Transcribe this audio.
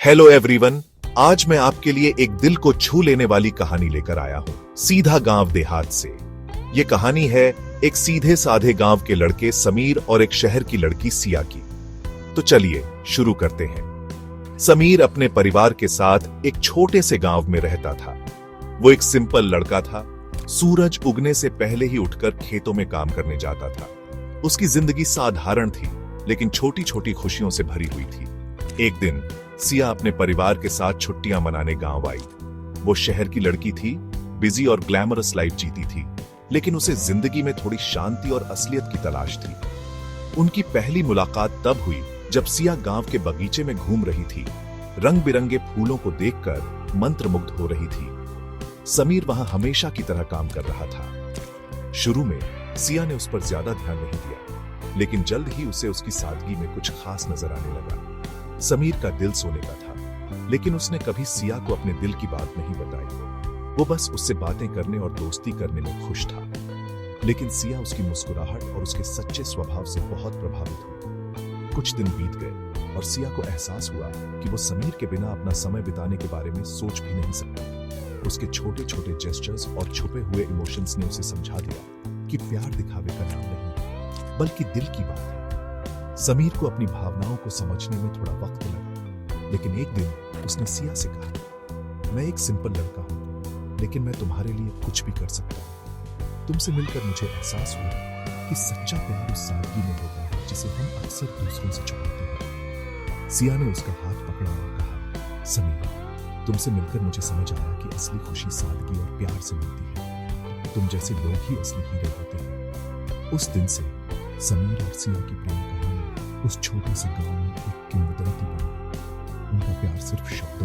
Hello everyone. आज मैं आपके लिए एक दिल को छू लेने वाली कहानी लेकर आया हूं, सीधा गांव देहात से। ये कहानी है एक सीधे साधे गांव के लड़के समीर और एक शहर की लड़की सिया की। तो चलिए शुरू करते हैं। समीर अपने परिवार के साथ एक छोटे से गांव में रहता था। वो एक सिंपल लड़का था। सूरज उगने से पहले ही उठकर खेतों में काम करने जाता था। उसकी जिंदगी साधारण थी, लेकिन छोटी छोटी खुशियों से भरी हुई थी। एक दिन सिया अपने परिवार के साथ छुट्टियां मनाने गांव आई। वो शहर की लड़की थी, बिजी और ग्लैमरस लाइफ जीती थी, लेकिन उसे जिंदगी में थोड़ी शांति और असलियत की तलाश थी। उनकी पहली मुलाकात तब हुई जब सिया गांव के बगीचे में घूम रही थी। रंग बिरंगे फूलों को देखकर मंत्रमुग्ध हो रही थी। समीर वहां हमेशा की तरह काम कर रहा था। शुरू में सिया ने उस पर ज्यादा ध्यान नहीं दिया, लेकिन जल्द ही उसे उसकी सादगी में कुछ खास नजर आने लगा। समीर का दिल सोने का था, लेकिन उसने कभी सिया को अपने दिल की बात नहीं बताई। वो बस उससे बातें करने और दोस्ती करने में खुश था। लेकिन सिया उसकी मुस्कुराहट और उसके सच्चे स्वभाव से बहुत प्रभावित हुई। कुछ दिन बीत गए और सिया को एहसास हुआ कि वो समीर के बिना अपना समय बिताने के बारे में सोच भी नहीं सकती। उसके छोटे छोटे जेस्चर्स और छुपे हुए इमोशंस ने उसे समझा दिया कि प्यार दिखावे का नाम नहीं, बल्कि दिल की बात है। समीर को अपनी भावनाओं को समझने में थोड़ा वक्त लगा, लेकिन एक दिन उसने सिया से कहा, मैं एक सिंपल लड़का हूं, लेकिन मैं तुम्हारे लिए कुछ भी कर सकता हूं। तुमसे मिलकर मुझे एहसास हुआ कि सच्चा प्यार उस सादगी में होता है जिसे हम अक्सर दूसरों से छुपाते हैं। सिया ने उसका हाथ पकड़ा और कहा, समीर, तुमसे मिलकर मुझे समझ आया कि असली खुशी सादगी और प्यार से मिलती है। तुम जैसे लोग ही असली हीरे होते हैं। उस दिन से समीर और सिया की प्रेम कहानी उस छोटे से गांव में एक किंवदंती बन गई। उनका प्यार सिर्फ शब्द